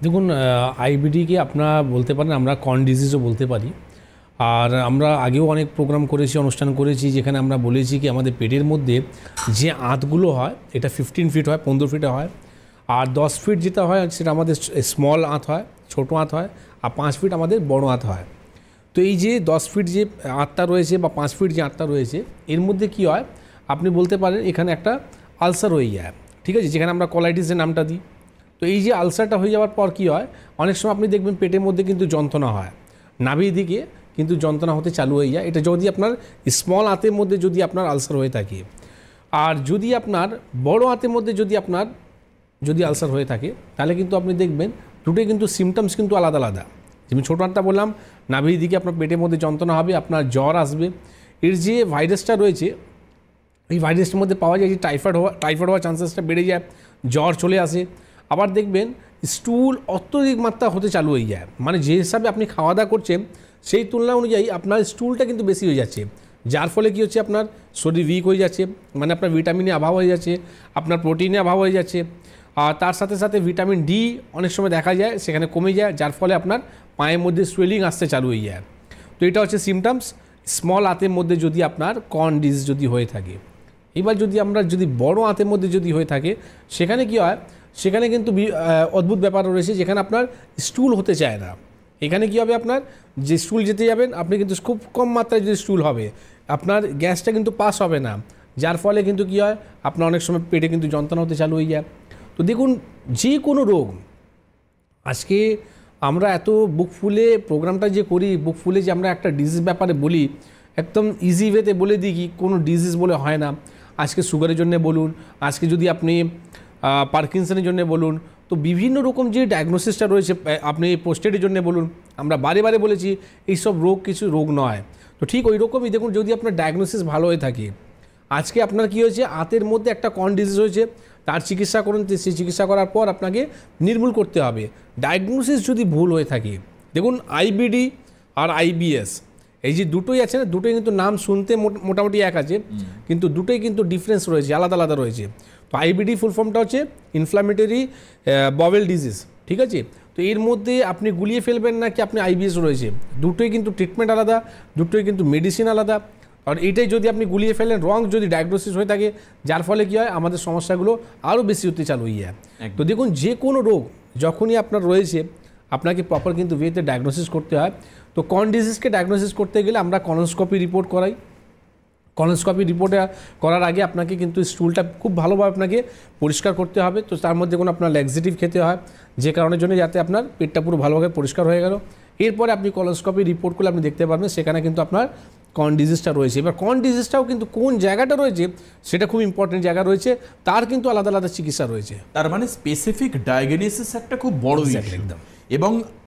দেখুন আইবিডিকে আপনারা বলতে পারেন, আমরা কর্ন ডিজিজও বলতে পারি। আর আমরা আগেও অনেক প্রোগ্রাম করেছি, অনুষ্ঠান করেছি, যেখানে আমরা বলেছি কি আমাদের পেটের মধ্যে যে আঁতগুলো হয় এটা 15 ফিট হয়, 15 ফিটে হয়। আর 10 ফিট যেটা হয় সেটা আমাদের স্মল আঁত হয়, ছোটো আঁত হয়। আর 5 ফিট আমাদের বড় আঁত হয়। তো এই যে 10 ফিট যে আঁতটা রয়েছে বা 5 ফিট যে আঁতটা রয়েছে, এর মধ্যে কি হয় আপনি বলতে পারেন এখানে একটা আলসার হয়ে যায়, ঠিক আছে, যেখানে আমরা কলাইটিসের নামটা দিই। তো এই যে আলসারটা হয়ে যাওয়ার পর কি হয়, অনেক সময় আপনি দেখবেন পেটের মধ্যে কিন্তু যন্ত্রণা হয়, নাভির দিকে কিন্তু যন্ত্রণা হতে চালু হয়ে যায়। এটা যদি আপনার স্মল আঁতের মধ্যে যদি আপনার আলসার হয়ে থাকে। আর যদি আপনার বড় আঁতের মধ্যে যদি আলসার হয়ে থাকে, তাহলে কিন্তু আপনি দেখবেন দুটোই কিন্তু সিমটমস কিন্তু আলাদা আলাদা। যেমন ছোটো আঁতটা বললাম, নাভির দিকে আপনার পেটের মধ্যে যন্ত্রণা হবে, আপনার জ্বর আসবে। এর যে ভাইরাসটা রয়েছে, এই ভাইরাসের মধ্যে পাওয়া যায় যে টাইফয়েড হওয়ার চান্সেসটা বেড়ে যায়, জ্বর চলে আসে। আবার দেখবেন স্টুল অত্যধিক মাত্রা হতে চালু হয়ে যায়, মানে যে হিসাবে আপনি খাওয়া দাওয়া করছেন সেই তুলনা অনুযায়ী আপনার স্টুলটা কিন্তু বেশি হয়ে যাচ্ছে। যার ফলে কী হচ্ছে, আপনার শরীর উইক হয়ে যাচ্ছে, মানে আপনার ভিটামিনের অভাব হয়ে যাচ্ছে, আপনার প্রোটিনের অভাব হয়ে যাচ্ছে। আর তার সাথে সাথে ভিটামিন ডি অনেক সময় দেখা যায় সেখানে কমে যায়, যার ফলে আপনার পায়ের মধ্যে সোয়েলিং আসতে চালু হয়ে যায়। তো এটা হচ্ছে সিমটমস স্মল আঁতের মধ্যে যদি আপনার কর্ন ডিজিজ যদি হয়ে থাকে। এবার যদি বড় আঁতের মধ্যে যদি হয়ে থাকে, সেখানে কি হয়, সেখানে কিন্তু অদ্ভুত ব্যাপার রয়েছে, যেখানে আপনার স্টুল হতে চায় না। এখানে কি হবে, আপনার যে স্টুল যেতে যাবেন আপনি কিন্তু খুব কম মাত্রায় যদি স্টুল হবে, আপনার গ্যাসটা কিন্তু পাস হবে না, যার ফলে কিন্তু কি হয়, আপনার অনেক সময় পেটে কিন্তু যন্ত্রণা হতে চালু হয়ে যায়। তো দেখুন, যে কোনো রোগ, আজকে আমরা এত বুক ফুলে প্রোগ্রামটা যে করি, বুক ফুলে যে আমরা একটা ডিজিজ ব্যাপারে বলি, একদম ইজি ওয়েতে বলে দিই কি কোনো ডিজিজ বলে হয় না। আজকে সুগারের জন্য বলুন, আজকে যদি আপনি পার্কিনসনের জন্য বলুন, তো বিভিন্ন রকম যে ডায়াগনোসিসটা রয়েছে, আপনি পোস্টেডের জন্য বলুন, আমরা বারে বারে বলেছি এইসব রোগ কিছু রোগ নয়। তো ঠিক ওই রকমই দেখুন, যদি আপনার ডায়াগনোসিস ভালো হয়ে থাকে, আজকে আপনার কী হয়েছে, আঁতের মধ্যে একটা কর্ন ডিজিজ হয়েছে, তার চিকিৎসা করুন, সেই চিকিৎসা করার পর আপনাকে নির্মূল করতে হবে। ডায়াগনোসিস যদি ভুল হয়ে থাকে, দেখুন আইবিডি আর আইবিএস এই যে দুটোই আছে না, দুটোই কিন্তু নাম শুনতে মোটামুটি এক আছে, কিন্তু দুটোই কিন্তু ডিফারেন্স রয়েছে, আলাদা আলাদা রয়েছে। তো আইবিডি ফুল ফর্মটা হচ্ছে ইনফ্ল্যামেটরি বাওয়েল ডিজিজ, ঠিক আছে। তো এর মধ্যে আপনি গুলিয়ে ফেলবেন না কি আপনি আইবিএস রয়েছে, দুটোই কিন্তু ট্রিটমেন্ট আলাদা, দুটোই কিন্তু মেডিসিন আলাদা। আর এটাই যদি আপনি গুলিয়ে ফেলেন, রং যদি ডায়াগনোসিস হয়ে থাকে, যার ফলে কী হয়, আমাদের সমস্যাগুলো আরও বেশি হতে চালু হয়ে যায়। তো দেখুন, যে কোনো রোগ যখনই আপনার রয়েছে, আপনাকে প্রপার কিন্তু ওয়েতে ডায়াগনোসিস করতে হয়। তো কর্ন ডিজিজকে ডায়াগনোসিস করতে গেলে আমরা কলোনোস্কোপি রিপোর্ট করাই। কলোনোস্কোপি রিপোর্টে করার আগে আপনাকে কিন্তু স্টুলটা খুব ভালোভাবে আপনাকে পরিষ্কার করতে হবে। তো তার মধ্যে কোনো আপনার ল্যাক্সেটিভ খেতে হয়, যে কারণের জন্য যাতে আপনার পেটটা পুরো ভালোভাবে পরিষ্কার হয়ে গেল। এরপরে আপনি কলোনোস্কোপি রিপোর্ট করলে আপনি দেখতে পারবেন সেখানে কিন্তু আপনার কর্ন ডিজিজটা রয়েছে। এবার কর্ন ডিজিজটাও কিন্তু কোন জায়গাটা রয়েছে সেটা খুব ইম্পর্টেন্ট জায়গা রয়েছে, তার কিন্তু আলাদা আলাদা চিকিৎসা রয়েছে। তার মানে স্পেসিফিক ডায়াগনোসিস একটা খুব বড় বিষয়। একদম। এবং